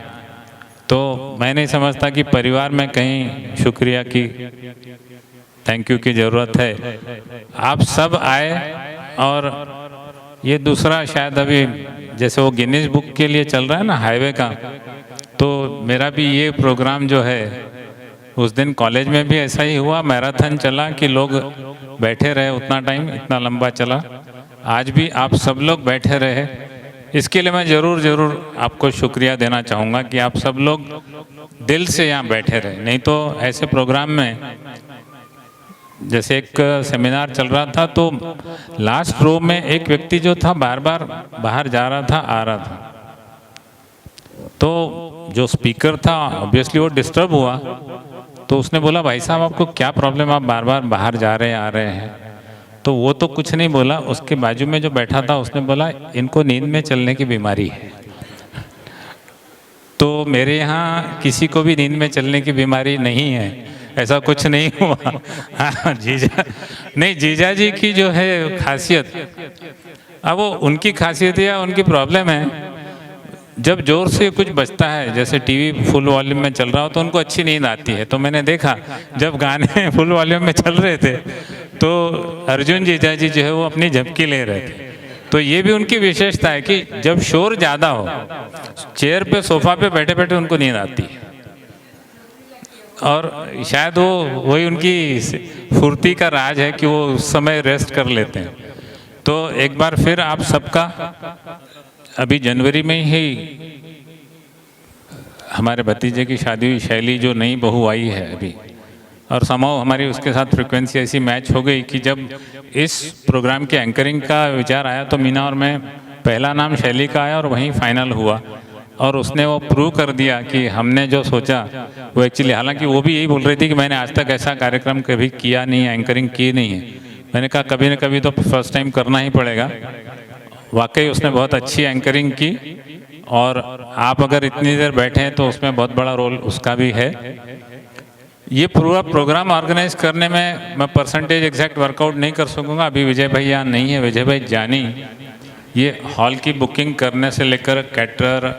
तो मैं नहीं समझता कि परिवार में कहीं शुक्रिया की, थैंक यू की ज़रूरत है। आप सब आए, और ये दूसरा शायद अभी जैसे वो गिनीज बुक के लिए चल रहा है ना हाईवे का, तो मेरा भी ये प्रोग्राम जो है, उस दिन कॉलेज में भी ऐसा ही हुआ, मैराथन चला कि लोग बैठे रहे उतना टाइम, इतना लंबा चला। आज भी आप सब लोग बैठे रहे, इसके लिए मैं ज़रूर आपको शुक्रिया देना चाहूँगा कि आप सब लोग दिल से यहाँ बैठे रहे। नहीं तो ऐसे प्रोग्राम में, जैसे एक सेमिनार चल रहा था, तो लास्ट रो में एक व्यक्ति जो था बार बार बाहर जा रहा था, आ रहा था, तो जो स्पीकर था ऑब्वियसली वो डिस्टर्ब हुआ, तो उसने बोला भाई साहब आपको क्या प्रॉब्लम, आप बार बार बाहर जा रहे हैं, आ रहे हैं। तो वो तो कुछ नहीं बोला, उसके बाजू में जो बैठा था उसने बोला इनको नींद में चलने की बीमारी है। तो मेरे यहाँ किसी को भी नींद में चलने की बीमारी नहीं है, ऐसा कुछ नहीं हुआ। हाँ जीजा जी की जो है खासियत, अब वो उनकी खासियत या उनकी प्रॉब्लम है, जब जोर से कुछ बजता है, जैसे टीवी फुल वॉल्यूम में चल रहा हो तो उनको अच्छी नींद आती है। तो मैंने देखा जब गाने फुल वॉल्यूम में चल रहे थे तो अर्जुन जीजा जी जो है वो अपनी झपकी ले रहे थे। तो ये भी उनकी विशेषता है कि जब शोर ज़्यादा हो, चेयर पे सोफा पे बैठे बैठे उनको नींद आती है, और शायद वो वही उनकी फुर्ती का राज है कि वो उस समय रेस्ट कर लेते हैं। तो एक बार फिर आप सबका, अभी जनवरी में ही हमारे भतीजे की शादी हुई, शैली जो नई बहू आई है अभी, और समाओ हमारी उसके साथ फ्रिक्वेंसी ऐसी मैच हो गई कि जब इस प्रोग्राम के एंकरिंग का विचार आया तो मीना और मैं, पहला नाम शैली का आया और वहीं फाइनल हुआ। और उसने वो प्रूव कर दिया कि हमने जो सोचा वो एक्चुअली, हालांकि वो भी यही बोल रही थी कि मैंने आज तक ऐसा कार्यक्रम कभी किया नहीं है, एंकरिंग की नहीं है। मैंने कहा कभी न कभी तो फर्स्ट टाइम करना ही पड़ेगा। वाकई उसने बहुत अच्छी एंकरिंग की, और आप अगर इतनी देर बैठे हैं तो उसमें बहुत बड़ा रोल उसका भी है। ये पूरा प्रोग्राम ऑर्गेनाइज करने में मैं परसेंटेज एग्जैक्ट वर्कआउट नहीं कर सकूँगा, अभी विजय भाई यहाँ नहीं है। विजय भाई जानी ये हॉल की बुकिंग करने से लेकर कैटरर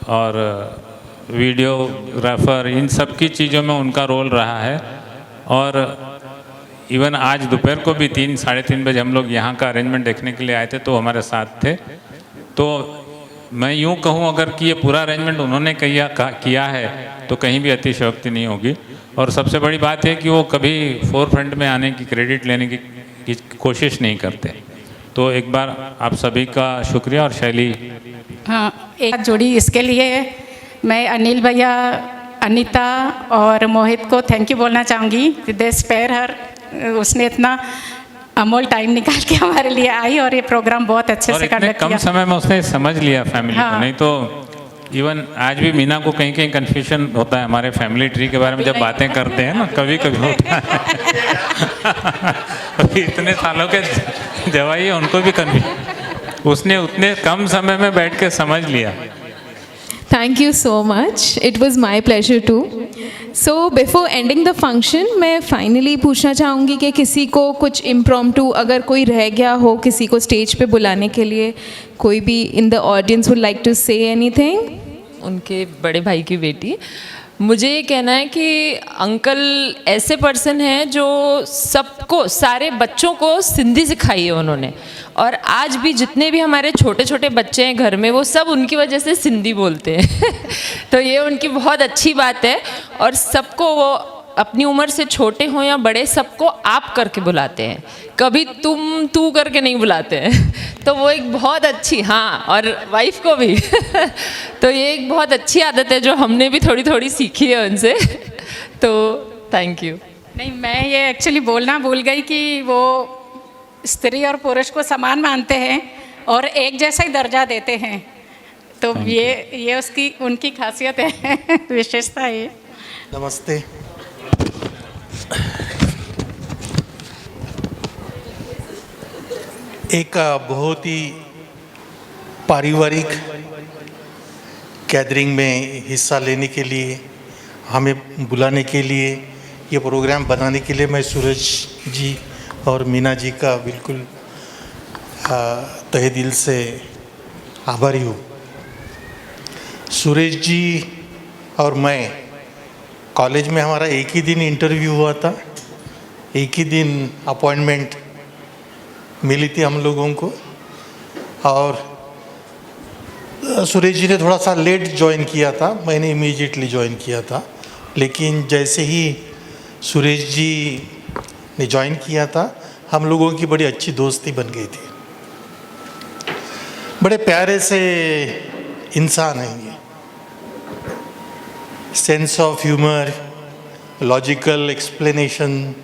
और वीडियोग्राफर, इन सब की चीज़ों में उनका रोल रहा है। और इवन आज दोपहर को भी 3 साढ़े 3 बजे हम लोग यहाँ का अरेंजमेंट देखने के लिए आए थे, तो हमारे साथ थे। तो मैं यूँ कहूँ अगर कि ये पूरा अरेंजमेंट उन्होंने किया है तो कहीं भी अतिशयोक्ति नहीं होगी। और सबसे बड़ी बात है कि वो कभी फोर फ्रंट में आने की, क्रेडिट लेने की कोशिश नहीं करते। तो एक बार आप सभी का शुक्रिया। और शैली, हाँ, एक बात जोड़ी, इसके लिए मैं अनिल भैया, अनीता और मोहित को थैंक यू बोलना चाहूँगी। दे स्पेयर हर, उसने इतना अमोल टाइम निकाल के हमारे लिए आई और ये प्रोग्राम बहुत अच्छे से कंडक्ट किया। कम समय में उसने समझ लिया फैमिली को, नहीं तो इवन आज भी मीना को कहीं कहीं कन्फ्यूजन होता है हमारे फैमिली ट्री के बारे में, जब बातें करते हैं ना, कभी कभी होता है। अभी इतने सालों के जवाई है, उनको भी कन्फ्यूजन, उसने उतने कम समय में बैठ के समझ लिया। Thank you so much. It was my pleasure too. So before ending the function, मैं finally पूछना चाहूँगी कि किसी को कुछ impromptu अगर कोई रह गया हो किसी को स्टेज पे बुलाने के लिए, कोई भी in the audience would like to say anything? उनके बड़े भाई की बेटी, मुझे ये कहना है कि अंकल ऐसे पर्सन हैं जो सबको, सारे बच्चों को सिंधी सिखाई है उन्होंने, और आज भी जितने भी हमारे छोटे छोटे बच्चे हैं घर में वो सब उनकी वजह से सिंधी बोलते हैं। तो ये उनकी बहुत अच्छी बात है। और सबको वो अपनी उम्र से छोटे हों या बड़े, सबको आप करके बुलाते हैं, कभी तुम तू करके नहीं बुलाते हैं। तो वो एक बहुत अच्छी, हाँ, और वाइफ को भी तो ये एक बहुत अच्छी आदत है जो हमने भी थोड़ी थोड़ी सीखी है उनसे। तो थैंक यू। नहीं, मैं ये एक्चुअली बोलना भूल गई कि वो स्त्री और पुरुष को समान मानते हैं और एक जैसा ही दर्जा देते हैं। तो ये उसकी उनकी खासियत है, विशेषता है ये। नमस्ते। एक बहुत ही पारिवारिक गैदरिंग में हिस्सा लेने के लिए, हमें बुलाने के लिए, ये प्रोग्राम बनाने के लिए मैं सूरज जी और मीना जी का बिल्कुल तहे दिल से आभारी हूँ। सूरज जी और मैं, कॉलेज में हमारा एक ही दिन इंटरव्यू हुआ था, एक ही दिन अपॉइंटमेंट मिली थी हम लोगों को, और सुरेश जी ने थोड़ा सा लेट ज्वाइन किया था, मैंने इमीडिएटली ज्वाइन किया था। लेकिन जैसे ही सुरेश जी ने ज्वाइन किया था, हम लोगों की बड़ी अच्छी दोस्ती बन गई थी। बड़े प्यारे से इंसान हैं ये, sense of humour, logical explanation,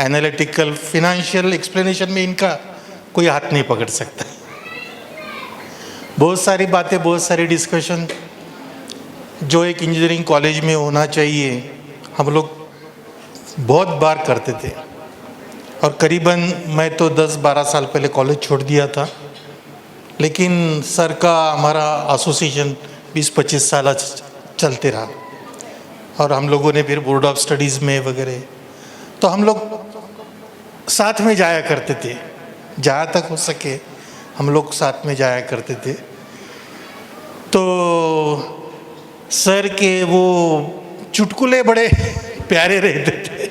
analytical, financial explanation में इनका कोई हाथ नहीं पकड़ सकता। बहुत सारी बातें, बहुत सारी डिस्कशन जो एक इंजीनियरिंग कॉलेज में होना चाहिए, हम लोग बहुत बार करते थे। और करीबन मैं तो 10-12 साल पहले कॉलेज छोड़ दिया था, लेकिन सर का हमारा एसोसिएशन 20-25 साल चलते रहा, और हम लोगों ने फिर बोर्ड ऑफ स्टडीज़ में वगैरह, तो हम लोग साथ में जाया करते थे, जहाँ तक हो सके हम लोग साथ में जाया करते थे। तो सर के वो चुटकुले बड़े प्यारे रहते थे,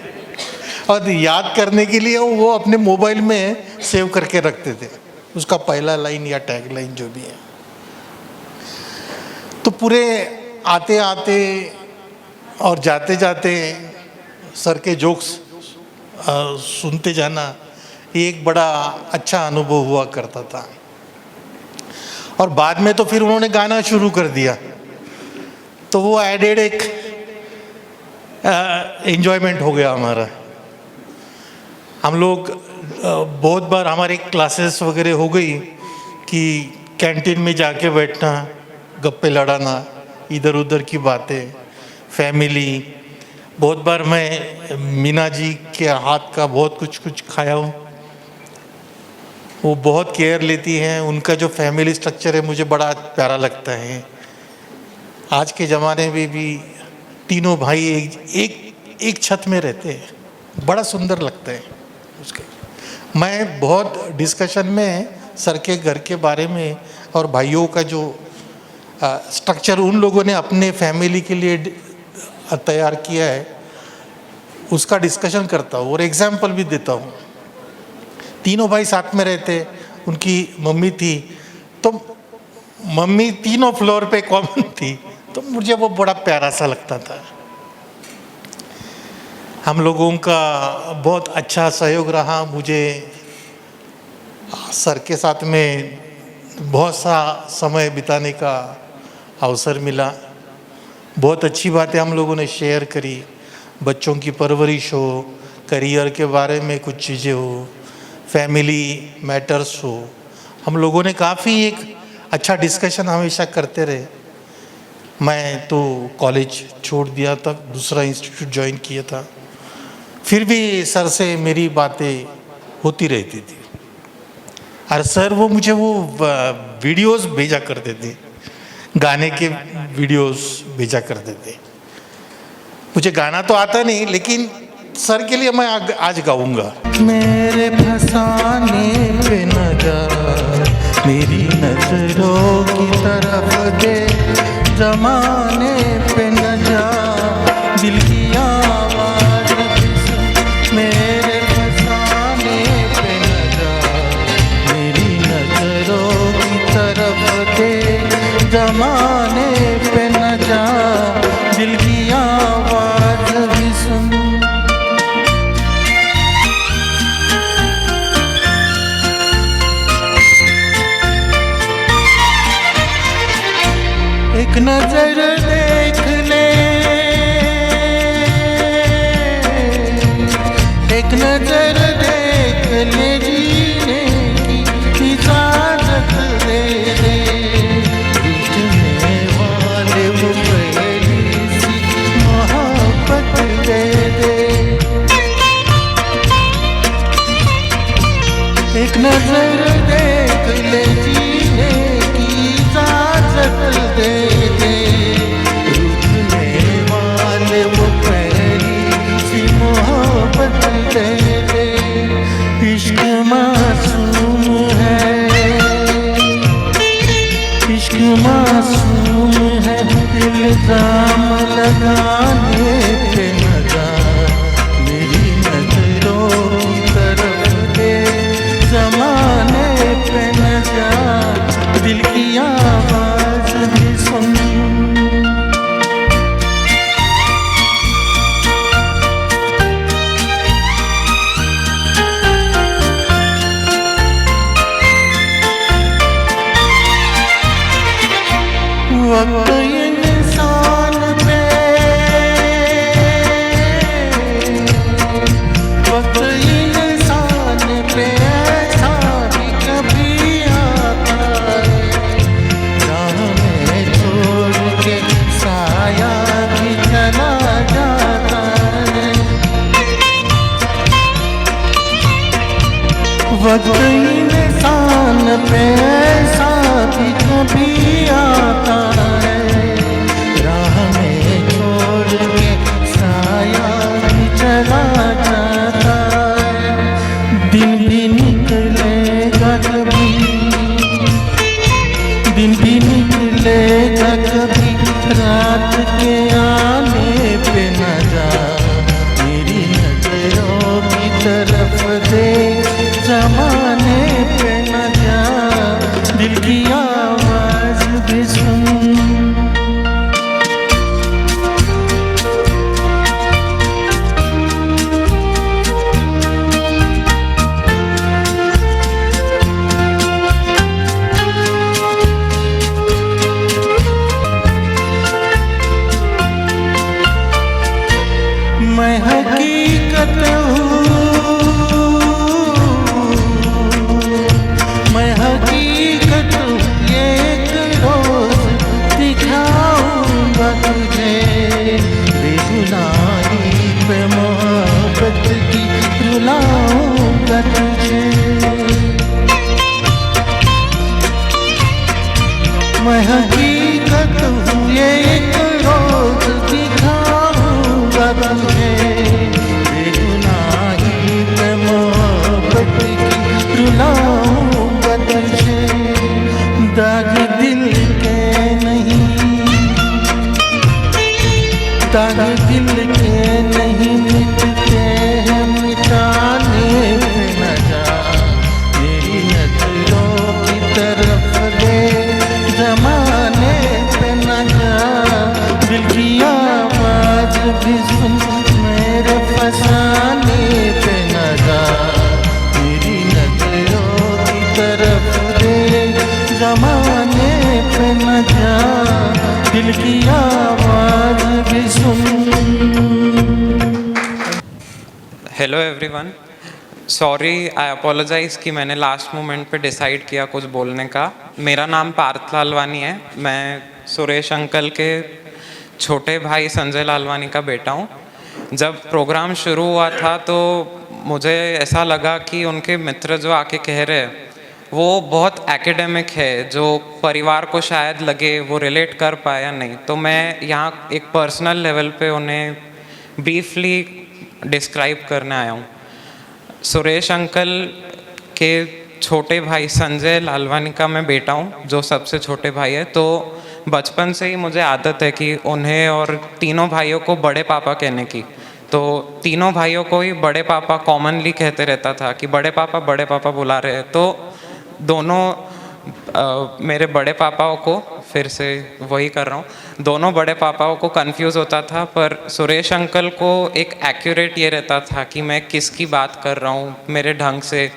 और याद करने के लिए वो अपने मोबाइल में सेव करके रखते थे, उसका पहला लाइन या टैग लाइन जो भी है। तो पूरे आते आते और जाते जाते सर के जोक्स सुनते जाना, एक बड़ा अच्छा अनुभव हुआ करता था। और बाद में तो फिर उन्होंने गाना शुरू कर दिया, तो वो एडेड एक एंजॉयमेंट हो गया हमारा। हम लोग बहुत बार हमारी क्लासेस वगैरह हो गई कि कैंटीन में जाके बैठना, गप्पे लड़ाना, इधर उधर की बातें, फैमिली। बहुत बार मैं मीना जी के हाथ का बहुत कुछ खाया हूँ। वो बहुत केयर लेती हैं, उनका जो फैमिली स्ट्रक्चर है मुझे बड़ा प्यारा लगता है। आज के ज़माने में भी तीनों भाई एक छत में रहते हैं, बड़ा सुंदर लगता है उसके। मैं बहुत डिस्कशन में सर के घर के बारे में और भाइयों का जो स्ट्रक्चर उन लोगों ने अपने फैमिली के लिए तैयार किया है, उसका डिस्कशन करता हूँ और एग्जाम्पल भी देता हूँ। तीनों भाई साथ में रहते, उनकी मम्मी थी, तो मम्मी तीनों फ्लोर पे कॉमन थी, तो मुझे वो बड़ा प्यारा सा लगता था। हम लोगों का बहुत अच्छा सहयोग रहा। मुझे सर के साथ में बहुत सा समय बिताने का अवसर मिला। बहुत अच्छी बातें हम लोगों ने शेयर करी, बच्चों की परवरिश हो, करियर के बारे में कुछ चीज़ें हो, फैमिली मैटर्स हो। हम लोगों ने काफ़ी एक अच्छा डिस्कशन हमेशा करते रहे। मैं तो कॉलेज छोड़ दिया था, दूसरा इंस्टीट्यूट ज्वाइन किया था, फिर भी सर से मेरी बातें होती रहती थी। और सर वो मुझे वो वीडियोस भेजा करते थे, गाने के वीडियोस भेजा करते थे। मुझे गाना तो आता नहीं, लेकिन सर के लिए मैं आज गाऊंगा। मेरे फसाने पे न जा, मेरी नजरों की तरफ दे, जमाने पे न जा, दिल की आवाज सुन। मेरे फसाने पे न जा, मेरी नजरों की तरफ दे, जमाने पे न जा, दिल की आवाज भी सुन। एक नजर देख ले वक्त इंसान पे साथ कभी आता है, राह में छोड़ के साया भी चला जाता है। दिन भी निकलेगा कभी, दिन भी निकलेगा कभी, रात के आने पे न जा, मेरी नजरों की तरफ देख, जमाने पे न जा, दिल की आवाज भी सुन। मैं हकीकत हूँ, मैं हकीकत हूँ, ये एक रोज दिखाऊंगा तुझे, बेगुनाही पे मोहब्बत की रुलाऊंगा तुझे। मैं हकीकत हूँ, ये एक रोज दिखाऊंगा तुझे, बेगुनाही पे मोहब्बत की रुलाऊंगा तुझे। दाग दिल के नहीं, दाग दिल के नहीं मिटते हैं, मिटाने पे न जा, मेरी नजरों की तरफ दे, जमाने पे न जा, दिल की आवाज भी सुन, मेरे फसाने पे न जा, मेरी नजरों की तरफ दे, जमाने पे न जा, दिल की आवाज भी सुन। हेलो एवरीवन, सॉरी, आई अपोलोजाइज़ कि मैंने लास्ट मोमेंट पे डिसाइड किया कुछ बोलने का। मेरा नाम पार्थ लालवानी है, मैं सुरेश अंकल के छोटे भाई संजय लालवानी का बेटा हूँ। जब प्रोग्राम शुरू हुआ था तो मुझे ऐसा लगा कि उनके मित्र जो आके कह रहे हैं वो बहुत एकेडमिक है, जो परिवार को शायद लगे वो रिलेट कर पाया नहीं, तो मैं यहाँ एक पर्सनल लेवल पे उन्हें ब्रीफली डिस्क्राइब करने आया हूँ। सुरेश अंकल के छोटे भाई संजय लालवानी का मैं बेटा हूँ, जो सबसे छोटे भाई है। तो बचपन से ही मुझे आदत है कि उन्हें और तीनों भाइयों को बड़े पापा कहने की, तो तीनों भाइयों को ही बड़े पापा कॉमनली कहते रहता था कि बड़े पापा बुला रहे हैं। तो दोनों मेरे बड़े पापाओं को, फिर से वही कर रहा हूँ, दोनों बड़े पापाओं को कंफ्यूज होता था, पर सुरेश अंकल को एक एक्यूरेट ये रहता था कि मैं किसकी बात कर रहा हूँ मेरे ढंग से।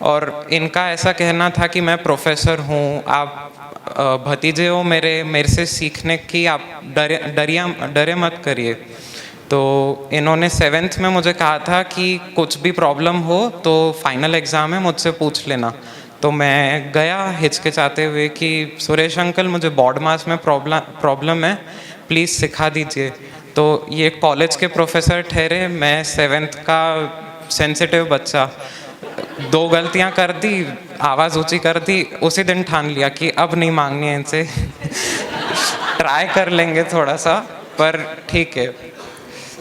और इनका ऐसा कहना था कि मैं प्रोफेसर हूँ, आप भतीजे हो मेरे से सीखने की, आप डरे मत करिए। तो इन्होंने 7th में मुझे कहा था कि कुछ भी प्रॉब्लम हो तो फाइनल एग्ज़ाम है, मुझसे पूछ लेना। तो मैं गया हिचकिचाते हुए कि सुरेश अंकल मुझे बोर्ड मास में प्रॉब्लम है, प्लीज़ सिखा दीजिए। तो ये कॉलेज के प्रोफेसर ठहरे, मैं 7th का सेंसिटिव बच्चा, 2 गलतियां कर दी, आवाज़ ऊंची कर दी, उसी दिन ठान लिया कि अब नहीं मांगनी है इनसे ट्राई कर लेंगे थोड़ा सा, पर ठीक है।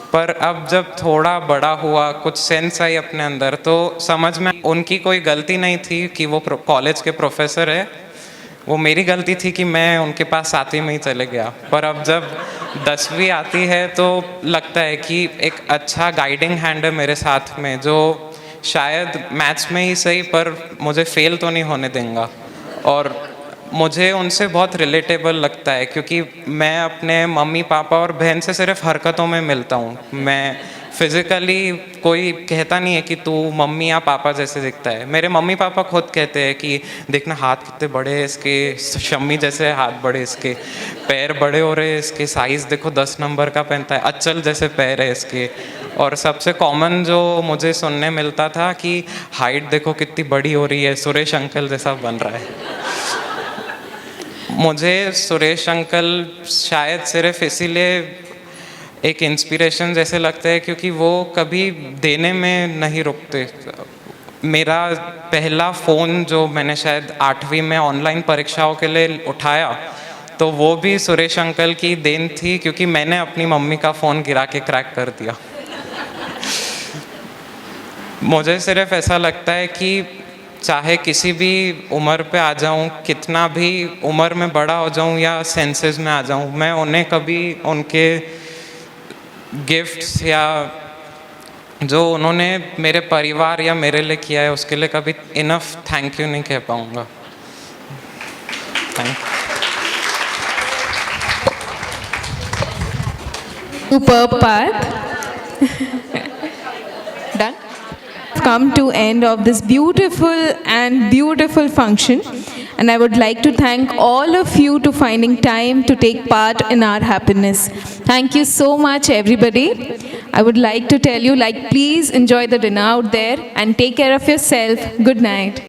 पर अब जब थोड़ा बड़ा हुआ, कुछ सेंस आई अपने अंदर, तो समझ में उनकी कोई गलती नहीं थी कि वो कॉलेज के प्रोफेसर है, वो मेरी गलती थी कि मैं उनके पास 7वीं में ही चले गया। पर अब जब 10वीं आती है तो लगता है कि एक अच्छा गाइडिंग हैंड है मेरे साथ में, जो शायद मैथ्स में ही सही पर मुझे फेल तो नहीं होने देंगे। और मुझे उनसे बहुत रिलेटेबल लगता है क्योंकि मैं अपने मम्मी पापा और बहन से सिर्फ हरकतों में मिलता हूँ। मैं फिज़िकली कोई कहता नहीं है कि तू मम्मी या पापा जैसे दिखता है। मेरे मम्मी पापा खुद कहते हैं कि देखना हाथ कितने बड़े हैं इसके, शम्मी जैसे हाथ बड़े इसके, पैर बड़े हो रहे हैं इसके, साइज़ देखो 10 नंबर का पहनता है, अचल जैसे पैर है इसके। और सबसे कॉमन जो मुझे सुनने मिलता था कि हाइट देखो कितनी बड़ी हो रही है, सुरेश अंकल जैसा बन रहा है। मुझे सुरेश अंकल शायद सिर्फ इसीलिए एक इंस्पिरेशन जैसे लगते हैं क्योंकि वो कभी देने में नहीं रुकते। मेरा पहला फ़ोन जो मैंने शायद 8वीं में ऑनलाइन परीक्षाओं के लिए उठाया, तो वो भी सुरेश अंकल की देन थी, क्योंकि मैंने अपनी मम्मी का फ़ोन गिरा के क्रैक कर दिया। मुझे सिर्फ ऐसा लगता है कि चाहे किसी भी उम्र पे आ जाऊं, कितना भी उम्र में बड़ा हो जाऊं या सेंसेस में आ जाऊं, मैं उन्हें कभी उनके गिफ्ट्स या जो उन्होंने मेरे परिवार या मेरे लिए किया है उसके लिए कभी इनफ थैंक यू नहीं कह पाऊंगा। Thank you. Superb path. Done. Come to end of this beautiful function, and I would like to thank all of you to finding time to take part in our happiness. Thank you so much, everybody. I would like to tell you, please enjoy the dinner out there and take care of yourself. Good night.